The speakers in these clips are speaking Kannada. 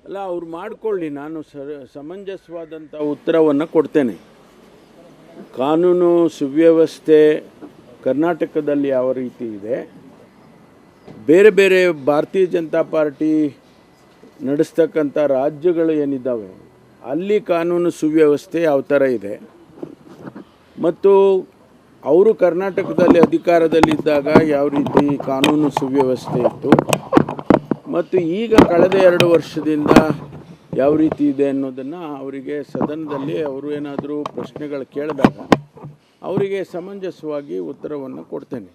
ಅಲ್ಲ, ಅವ್ರು ಮಾಡಿಕೊಳ್ಳಿ, ನಾನು ಸಮಂಜಸವಾದಂಥ ಉತ್ತರವನ್ನು ಕೊಡ್ತೇನೆ. ಕಾನೂನು ಸುವ್ಯವಸ್ಥೆ ಕರ್ನಾಟಕದಲ್ಲಿ ಯಾವ ರೀತಿ ಇದೆ, ಬೇರೆ ಬೇರೆ ಭಾರತೀಯ ಜನತಾ ಪಾರ್ಟಿ ನಡೆಸ್ತಕ್ಕಂಥ ರಾಜ್ಯಗಳು ಏನಿದ್ದಾವೆ ಅಲ್ಲಿ ಕಾನೂನು ಸುವ್ಯವಸ್ಥೆ ಯಾವ ಥರ ಇದೆ, ಮತ್ತು ಅವರು ಕರ್ನಾಟಕದಲ್ಲಿ ಅಧಿಕಾರದಲ್ಲಿದ್ದಾಗ ಯಾವ ರೀತಿ ಕಾನೂನು ಸುವ್ಯವಸ್ಥೆ ಇತ್ತು, ಮತ್ತು ಈಗ ಕಳೆದ 2 ವರ್ಷದಿಂದ ಯಾವ ರೀತಿ ಇದೆ ಅನ್ನೋದನ್ನು ಅವರಿಗೆ ಸದನದಲ್ಲಿ ಅವರು ಏನಾದರೂ ಪ್ರಶ್ನೆಗಳು ಕೇಳಿದಾಗ ಅವರಿಗೆ ಸಮಂಜಸವಾಗಿ ಉತ್ತರವನ್ನು ಕೊಡ್ತೇನೆ.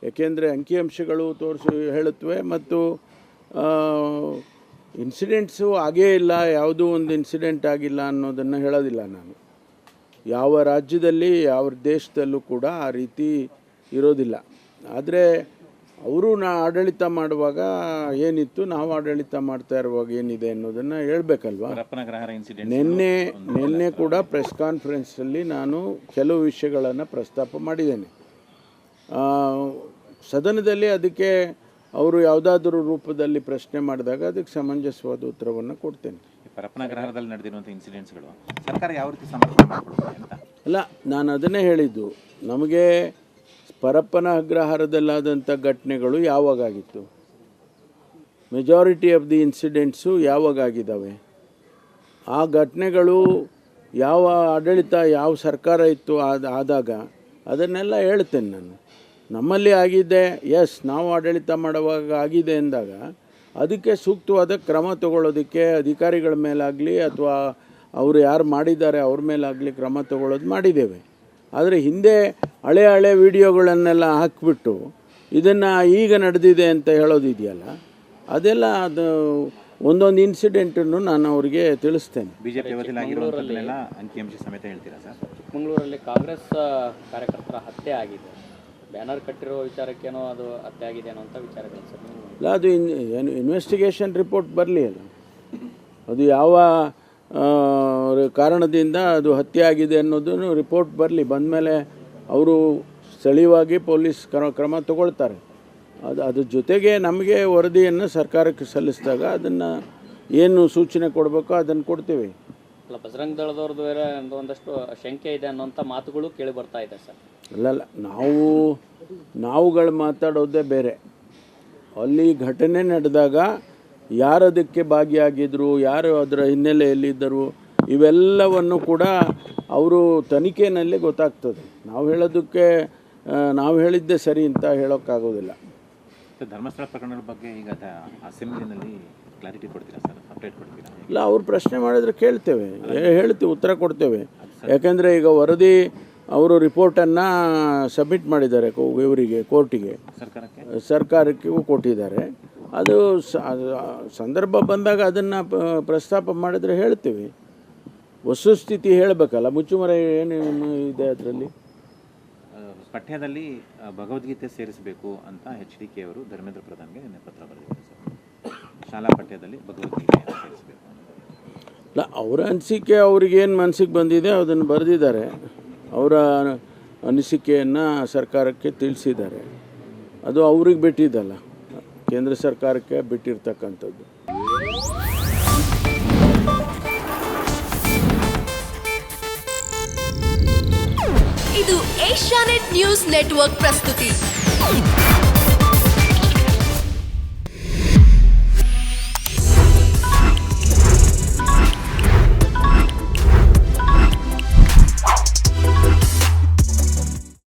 ಏಕೆಂದರೆ ಅಂಕಿಅಂಶಗಳು ಹೇಳುತ್ತವೆ, ಮತ್ತು ಇನ್ಸಿಡೆಂಟ್ಸು ಆಗೇ ಇಲ್ಲ, ಯಾವುದೂ ಒಂದು ಇನ್ಸಿಡೆಂಟ್ ಆಗಿಲ್ಲ ಅನ್ನೋದನ್ನು ಹೇಳೋದಿಲ್ಲ ನಾನು. ಯಾವ ರಾಜ್ಯದಲ್ಲಿ ಯಾವ ದೇಶದಲ್ಲೂ ಕೂಡ ಆ ರೀತಿ ಇರೋದಿಲ್ಲ. ಆದರೆ ಅವರು ಆಡಳಿತ ಮಾಡುವಾಗ ಏನಿತ್ತು, ನಾವು ಆಡಳಿತ ಮಾಡ್ತಾ ಇರುವಾಗ ಏನಿದೆ ಅನ್ನೋದನ್ನು ಹೇಳಬೇಕಲ್ವ. ನಿನ್ನೆ ಕೂಡ ಪ್ರೆಸ್ ಕಾನ್ಫರೆನ್ಸಲ್ಲಿ ನಾನು ಕೆಲವು ವಿಷಯಗಳನ್ನು ಪ್ರಸ್ತಾಪ ಮಾಡಿದ್ದೇನೆ. ಸದನದಲ್ಲಿ ಅದಕ್ಕೆ ಅವರು ಯಾವುದಾದ್ರೂ ರೂಪದಲ್ಲಿ ಪ್ರಶ್ನೆ ಮಾಡಿದಾಗ ಅದಕ್ಕೆ ಸಮಂಜಸವಾದ ಉತ್ತರವನ್ನು ಕೊಡ್ತೇನೆ. ಪರಪ್ಪನಗ್ರಹದಲ್ಲಿ ನಡೆದಿರುವಂಥ ಇನ್ಸಿಡೆಂಟ್ಸ್ಗಳು ಸರ್ಕಾರ ಯಾವ ರೀತಿ ಸಮರ್ಥನೆ ಮಾಡಿಕೊಳ್ಳುತ್ತೆ ಅಂತ? ಅಲ್ಲ, ನಾನು ಅದನ್ನೇ ಹೇಳಿದ್ದು. ನಮಗೆ ಪರಪ್ಪನ ಅಗ್ರಹಾರದಲ್ಲಾದಂಥ ಘಟನೆಗಳು ಯಾವಾಗಾಗಿತ್ತು, ಮೆಜಾರಿಟಿ ಆಫ್ ದಿ ಇನ್ಸಿಡೆಂಟ್ಸು ಯಾವಾಗಾಗಿದ್ದಾವೆ, ಆ ಘಟನೆಗಳು ಯಾವ ಆಡಳಿತ ಯಾವ ಸರ್ಕಾರ ಇತ್ತು ಆದಾಗ ಅದನ್ನೆಲ್ಲ ಹೇಳ್ತೇನೆ ನಾನು. ನಮ್ಮಲ್ಲಿ ಆಗಿದೆ, ಎಸ್, ನಾವು ಆಡಳಿತ ಮಾಡುವಾಗ ಆಗಿದೆ ಎಂದಾಗ ಅದಕ್ಕೆ ಸೂಕ್ತವಾದ ಕ್ರಮ ತಗೊಳ್ಳೋದಕ್ಕೆ ಅಧಿಕಾರಿಗಳ ಮೇಲಾಗಲಿ ಅಥವಾ ಅವರು ಯಾರು ಮಾಡಿದ್ದಾರೆ ಅವ್ರ ಮೇಲಾಗಲಿ ಕ್ರಮ ತಗೊಳ್ಳೋದು ಮಾಡಿದ್ದೇವೆ. ಆದರೆ ಹಿಂದೆ ಹಳೆ ವಿಡಿಯೋಗಳನ್ನೆಲ್ಲ ಹಾಕಿಬಿಟ್ಟು ಇದನ್ನು ಈಗ ನಡೆದಿದೆ ಅಂತ ಹೇಳೋದಿದೆಯಲ್ಲ, ಅದೆಲ್ಲ ಅದು ಒಂದೊಂದು ಇನ್ಸಿಡೆಂಟನ್ನು ನಾನು ಅವರಿಗೆ ತಿಳಿಸ್ತೇನೆ. ಬಿಜೆಪಿ ಆಗಿರುವಂಥದ್ದನ್ನೆಲ್ಲ ಅಂಕಿಅಂಶ ಸಮೇತ ಹೇಳ್ತೀರಾ ಸರ್? ಚಿಕ್ಕಮಗಳೂರಲ್ಲಿ ಕಾಂಗ್ರೆಸ್ ಕಾರ್ಯಕರ್ತರ ಹತ್ಯೆ ಆಗಿದೆ, ಬ್ಯಾನರ್ ಕಟ್ಟಿರೋ ವಿಚಾರಕ್ಕೇನೋ ಅದು ಹತ್ಯೆ ಆಗಿದೆ ಅನ್ನೋ ಅಂತ ವಿಚಾರಗಳು ಸರ್? ಇಲ್ಲ, ಅದು ಇನ್ವೆಸ್ಟಿಗೇಷನ್ ರಿಪೋರ್ಟ್ ಬರಲಿ ಅಲ್ಲ, ಅದು ಯಾವ ಕಾರಣದಿಂದ ಅದು ಹತ್ಯೆ ಆಗಿದೆ ಅನ್ನೋದನ್ನು ರಿಪೋರ್ಟ್ ಬರಲಿ. ಬಂದಮೇಲೆ ಅವರು ಸ್ಥಳೀಯವಾಗಿ ಪೊಲೀಸ್ ಕ್ರಮ ತಗೊಳ್ತಾರೆ. ಅದ್ರ ಜೊತೆಗೆ ನಮಗೆ ವರದಿಯನ್ನು ಸರ್ಕಾರಕ್ಕೆ ಸಲ್ಲಿಸಿದಾಗ ಅದನ್ನು ಏನು ಸೂಚನೆ ಕೊಡಬೇಕೋ ಅದನ್ನು ಕೊಡ್ತೀವಿ. ಅಲ್ಲ, ಬಜರಂಗ ದಳದವ್ರದ್ದು ಬೇರೆ ಒಂದಷ್ಟು ಶಂಕೆ ಇದೆ ಅನ್ನೋಂಥ ಮಾತುಗಳು ಕೇಳಿ ಬರ್ತಾ ಇದೆ ಸರ್. ಅಲ್ಲಲ್ಲ, ನಾವುಗಳು ಮಾತಾಡೋದೇ ಬೇರೆ. ಅಲ್ಲಿ ಘಟನೆ ನಡೆದಾಗ ಯಾರು ಅದಕ್ಕೆ ಭಾಗಿಯಾಗಿದ್ದರು, ಯಾರು ಅದರ ಹಿನ್ನೆಲೆಯಲ್ಲಿದ್ದರು, ಇವೆಲ್ಲವನ್ನು ಕೂಡ ಅವರು ತನಿಖೆಯಲ್ಲಿ ಗೊತ್ತಾಗ್ತದೆ. ನಾವು ಹೇಳಿದ್ದೇ ಸರಿ ಅಂತ ಹೇಳೋಕ್ಕಾಗೋದಿಲ್ಲ. ಧರ್ಮಸ್ಥಳ ಪ್ರಕರಣದ ಬಗ್ಗೆ ಈಗ ಅಸೆಂಬ್ಲಿನಲ್ಲಿ ಕ್ಲಾರಿಟಿ ಕೊಡ್ತೀರಾ ಸರ್, ಅಪ್ಡೇಟ್ ಕೊಡ್ತೀರಾ? ಇಲ್ಲ, ಅವ್ರು ಪ್ರಶ್ನೆ ಮಾಡಿದ್ರೆ ಹೇಳ್ತೀವಿ, ಉತ್ತರ ಕೊಡ್ತೇವೆ. ಯಾಕೆಂದರೆ ಈಗ ವರದಿ ಅವರು ರಿಪೋರ್ಟನ್ನು ಸಬ್ಮಿಟ್ ಮಾಡಿದ್ದಾರೆ ಇವರಿಗೆ, ಕೋರ್ಟಿಗೆ, ಸರ್ಕಾರಕ್ಕೂ ಕೊಟ್ಟಿದ್ದಾರೆ. ಅದು ಸಂದರ್ಭ ಬಂದಾಗ ಅದನ್ನು ಪ್ರಸ್ತಾಪ ಮಾಡಿದರೆ ಹೇಳ್ತೀವಿ. ವಸ್ತುಸ್ಥಿತಿ ಹೇಳಬೇಕಲ್ಲ, ಮುಚ್ಚುಮರೆ ಏನು ಇದೆ ಅದರಲ್ಲಿ. ಪಠ್ಯದಲ್ಲಿ ಭಗವದ್ಗೀತೆ ಸೇರಿಸಬೇಕು ಅಂತ HDK ಅವರು ಧರ್ಮೇಂದ್ರ ಪ್ರಧಾನ್ಗೆ ನಿನ್ನೆ ಪತ್ರ ಬರೆದಿದ್ದಾರೆ ಸರ್. ಶಾಲಾ ಪಠ್ಯದಲ್ಲಿ ಭಗವದ್ಗೀತೆ ಸೇರಿಸಬೇಕು ಅಲ್ಲ, ಅವರ ಅನಿಸಿಕೆ ಅವ್ರಿಗೇನು ಮನಸ್ಸಿಗೆ ಬಂದಿದೆ ಅದನ್ನು ಬರೆದಿದ್ದಾರೆ. ಅವರ ಅನಿಸಿಕೆಯನ್ನು ಸರ್ಕಾರಕ್ಕೆ ತಿಳಿಸಿದ್ದಾರೆ. ಅದು ಅವ್ರಿಗೆ ಬಿಟ್ಟಿದ್ದಲ್ಲ, ಕೇಂದ್ರ ಸರ್ಕಾರಕ್ಕೆ ಬಿಟ್ಟಿರ್ತಕ್ಕಂಥದ್ದು. ಇದು ಏಷ್ಯಾನೆಟ್ ನ್ಯೂಸ್ ನೆಟ್ವರ್ಕ್ ಪ್ರಸ್ತುತಿ.